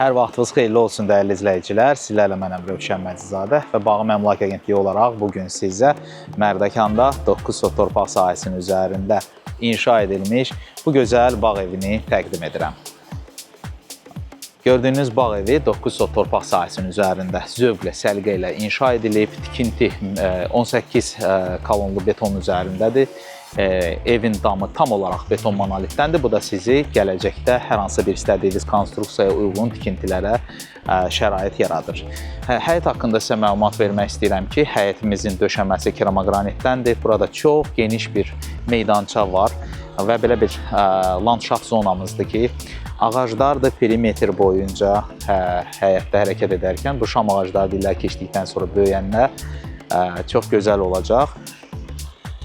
Hər vaxtınız xeyirli olsun dəyərli izləyicilər. Sizlərlə mənəm Rövşən Məcizadə və Bağı Əmlak Agentliyi olaraq bugün sizə Mərdəkanda 9 sot torpaq sahəsinin üzərində inşa edilmiş bu gözəl bağ evini təqdim edirəm. Gördüyünüz bağ evi 9 sot torpaq sahəsinin üzərində zövqlə, səliqə ilə inşa edilib. Tikinti 18 kolonlu beton üzərindədir. Evin damı tam olaraq beton monolitdəndir. Bu da sizi gələcəkdə hər hansı bir istədiyiniz konstruksiyaya uyğun tikintilərə şərait yaradır. Həyət haqqında sizə məlumat vermək istəyirəm ki, həyətimizin döşəməsi keramogranitdəndir. Burada çox geniş bir meydança var və belə bir landşaft zonamızdır ki, ağaclardır perimetr boyunca həyətdə hərəkət edərkən. Bu şam ağacları dillər keçdikdən sonra böyüyəndə çox gözəl olacaq.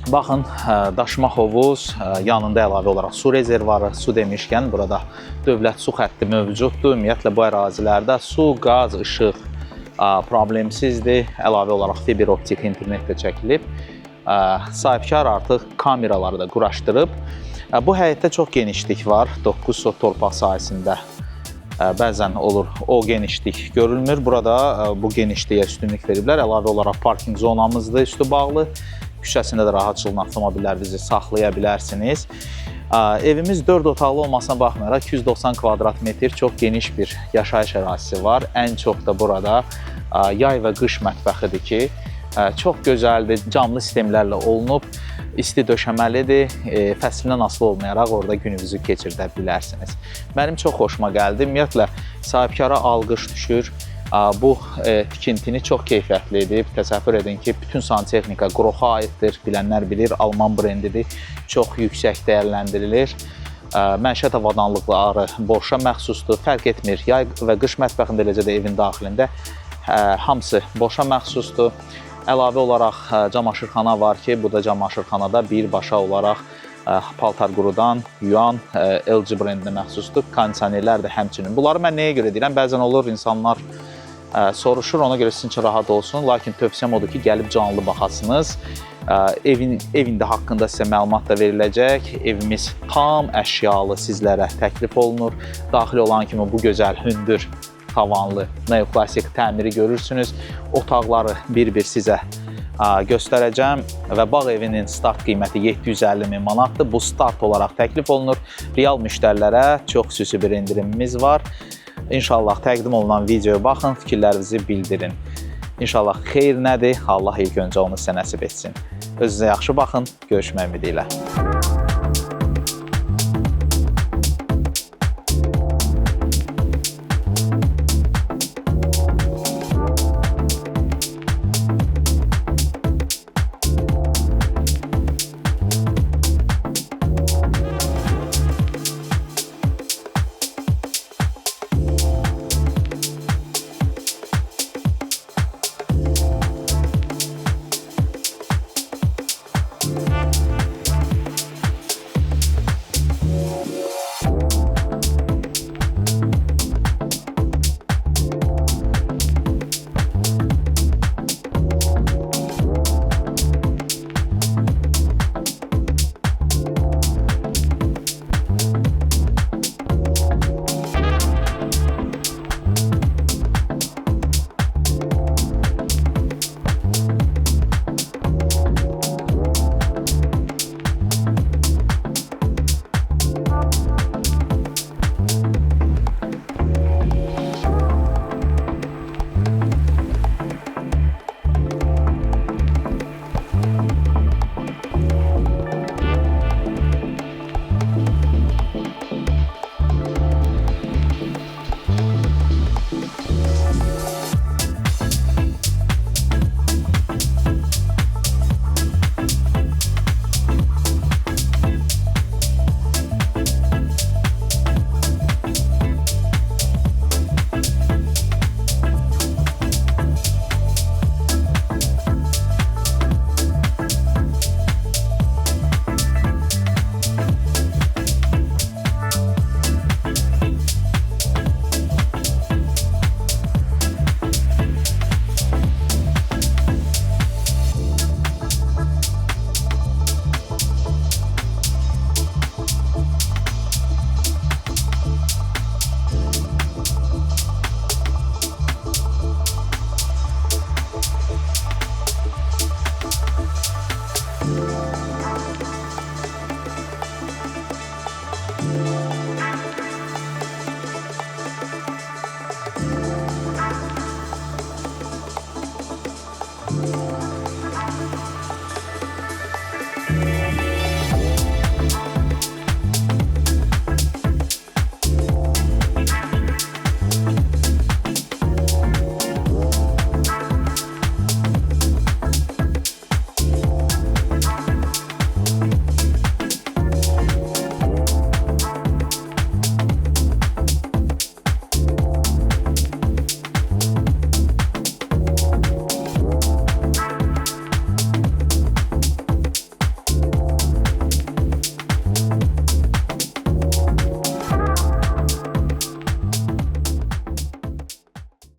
Baxın, daşıma hovuz, yanında əlavə olaraq su rezervarı, su demişkən burada dövlət su xətti mövcuddur. Ümumiyyətlə bu ərazilərdə su, qaz, işıq problemsizdir. Əlavə olaraq fiber optik internet də çəkilib. Sahibkar artıq kameraları da quraşdırıb. Bu həyətdə çox genişlik var. 9 sot torpaq sahəsində bəzən olur o genişlik görülmür. Burada bu genişliyə üstünlük veriblər. Əlavə olaraq parking zonamızdır, üstü bağlı. Küçəsində də rahatçılığın avtomobillərinizi saxlaya bilərsiniz. Evimiz 4 otaqlı olmasına baxmayaraq 290 kvadrat metr çox geniş bir yaşayış ərazisi var. Ən çox da burada yay və qış mətbəxidir ki, çox gözəldir, camlı sistemlərlə olunub, isti döşəməlidir, fəslindən asılı olmayaraq orada gününüzü keçirdə bilərsiniz. Mənim çox xoşuma gəldi. Ümumiyyətlə, sahibkara alqış düşür. Bu tikintini çox keyfiyyətli edib. Təsəvvür edin ki, bütün santexnika Qroxa aiddir. Bilənlər bilir, Alman brendidir. Çox yüksək dəyərləndirilir. Məişət avadanlıqları borşa məxsusdur. Fərq etmir. Yay və qış mətbəxində, eləcə də evin daxilində hamısı borşa məxsusdur. Əlavə olaraq camaşırxana var ki, bu da camaşırxanada birbaşa olaraq paltar qurudan, yuyan, LG brendinə məxsusdur. Kondisionerlər də həmçinin. Bunları mən nəyə görə deyirəm? Bəzən olur, insanlar soruşur, ona görə sizin üçün rahat olsun. Lakin tövsiyəm odur ki, gəlib canlı baxasınız. Evində haqqında sizə məlumat da veriləcək. Evimiz tam əşyalı sizlərə təklif olunur. Daxil olan kimi bu gözəl, hündür, tavanlı, neoklasik təmiri görürsünüz. Otaqları bir-bir sizə göstərəcəm və bağ evinin start qiyməti 750 min manatdır. Bu start olaraq təklif olunur. Real müştərilərə çox xüsusi bir endirimimiz var. İnşallah təqdim olunan videoya baxın, fikirlərinizi bildirin. İnşallah xeyir nədir? Allah ilk öncə onu sizə nəsib etsin. Özünüzə yaxşı baxın. Görüşmək ümidi ilə.